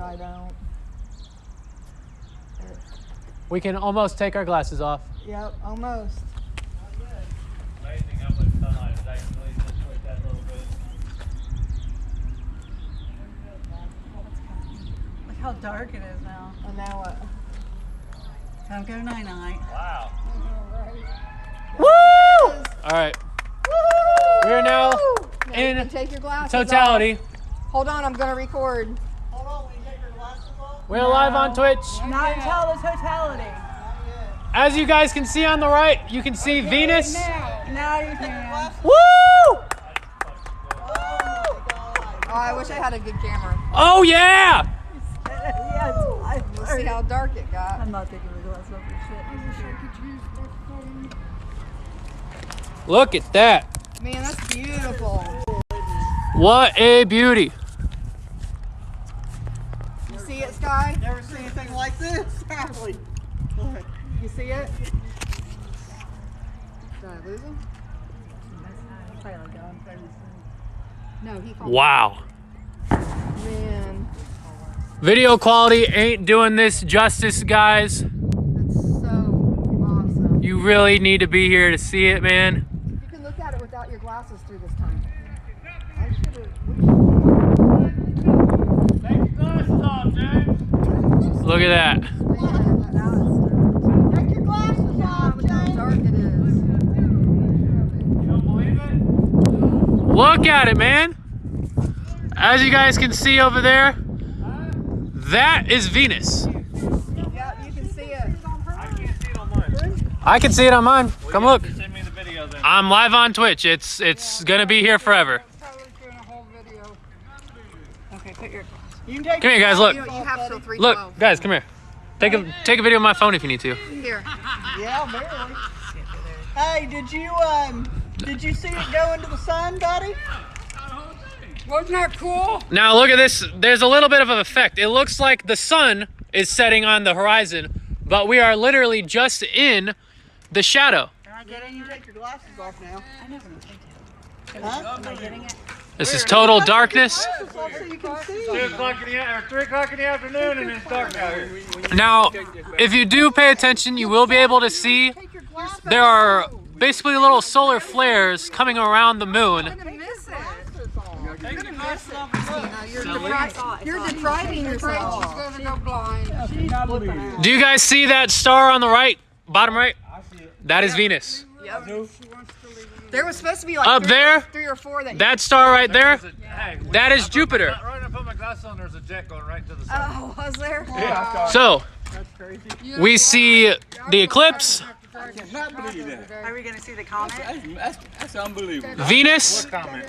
I don't. We can almost take our glasses off. Yep, almost. Amazing how much sunlight is actually just with that little bit. Look how dark it is now. And now what? Time to go night-night. Wow. Woo! All right. Woo! We are now You in can take your glasses Totality. off. Hold on, I'm gonna record. Hold on, will you take your glasses off? We're live on Twitch. Not until the totality. As you guys can see on the right, you can see Venus. Now you can. Woo! Oh, I wish I had a good camera. Oh yeah! We'll see how dark it got. I'm not taking the glasses off for shit. Look at that. Man, that's beautiful. What a beauty. You see it, Sky? Never seen anything like this. Golly. You see it? Did I lose him? No, he called. Wow. Man, Video quality ain't doing this justice, guys. that's so awesome. You really need to be here to see it, man. You can look at it without your glasses through this time. I Take your glasses off, James. Look at that. Take your glasses off, Look how dark it is. You don't believe it? Look at it, man. As you guys can see over there, that is Venus. Yep, you can see it. I can't see it on mine. I can see it on mine. Come look. Send me the video then. I'm live on Twitch. It's gonna be here forever. Okay, put your. You can take Come here, guys. Look. You have till 3:12. Look, guys. Come here. Take a video of my phone if you need to. Here. Yeah, barely. Hey, did you see it go into the sun, buddy? Wasn't that cool? Now look at this. There's a little bit of an effect. It looks like the sun is setting on the horizon, but we are literally just in the shadow. Can I get in? You take your glasses off now. I never think it. Huh? Am I getting it? This is total darkness. Glasses off so you can see. 2 o'clock in the or 3 o'clock in the afternoon and it's dark out here. Now, if you do pay attention, you will be able to see Take your glasses there are basically little solar flares coming around the moon. You're gonna miss it. Take your glasses off and look. You're depriving yourself. She's gonna go blind. Do you guys see that star on the right, bottom right? That is Venus. Yep. There was supposed to be like Up there, three or four that. that star right there, Hey, that is Jupiter. right when I put my glasses on, there's a jet going right to the sun. Oh, was there? So, we see the eclipse, I cannot believe that. Are we gonna see the comment? That's unbelievable. Venus, Comment.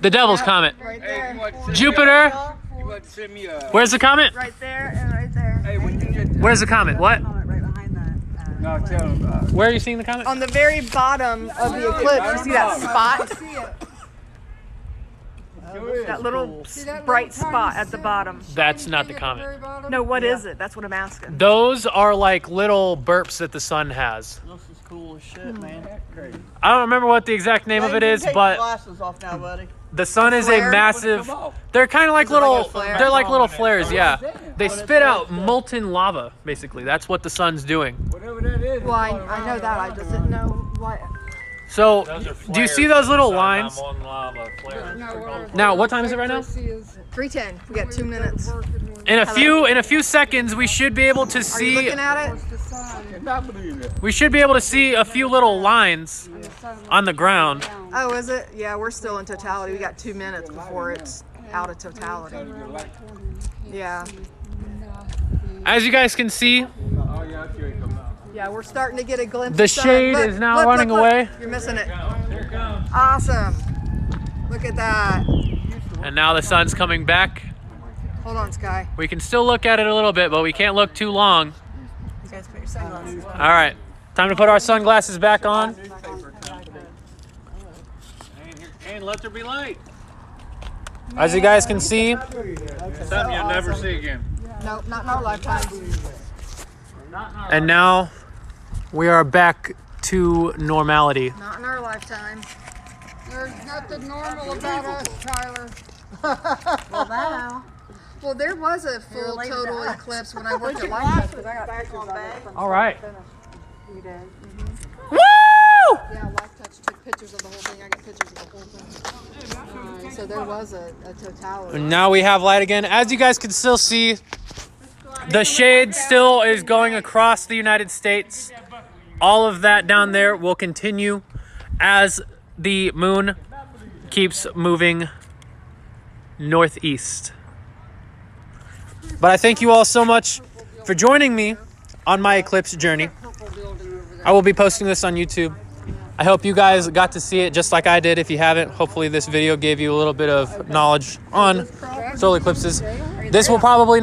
the devil's comet, Right Hey, there. you want to send Jupiter. you want to send me a? Where's the comet? Right there and right there. Hey, when you get Where's the comet? What? Comment right behind that. no, tell him. Where are you seeing the comet? On the very bottom of the eclipse, you see that spot? That little bright spot at the bottom. That's not the comet. No, what is it? That's what I'm asking. Those are like little burps that the sun has. This is cool as shit, man. I don't remember what the exact name of it is, Take your but glasses off now, buddy. the sun is a Flare? massive. They're kind of like Is it like little. a flare? They're like little flares. Yeah, they spit out molten lava. Basically, that's what the sun's doing. Whatever that is. Well, I know that. I just didn't know what. So, Those are do you see flares those little inside lines? that molten lava flare. Now, what time is it right now? 3:10. We got 2 minutes. In a few seconds, we should be able to Are you see. looking at it? I cannot believe that. We should be able to see a few little lines on the ground. Oh, is it? Yeah, we're still in totality. We got 2 minutes before it's out of totality. Yeah. As you guys can see, Oh yeah, I'm sure it come out. Yeah, we're starting to get a glimpse. the of sun. shade Look, is now look, running look, look. away, You're missing it. Here it comes. Awesome. Look at that. and now the sun's coming back. Hold on, Sky. We can still look at it a little bit, but we can't look too long. You guys put your sunglasses on. All right, time to put our sunglasses back on. And let there be light. As you guys can see, Something you'll never see again. Nope, not in our lifetime. and now we are back to normality. Not in our lifetime. There's nothing normal about us, Tyler. Well, now. Well, there was a full leave total that. eclipse when I worked at Life because I got pictures of it. From All right. start to finish. You did. Woo! Yeah, Life Touch took pictures of the whole thing. I got pictures of the whole thing. So there was a totality. And now we have light again. As you guys can still see, the shade still is going across the United States. All of that down there will continue as the moon keeps moving northeast. But I thank you all so much for joining me on my eclipse journey. I will be posting this on YouTube. I hope you guys got to see it just like I did. If you haven't, hopefully this video gave you a little bit of knowledge on solar eclipses. This will probably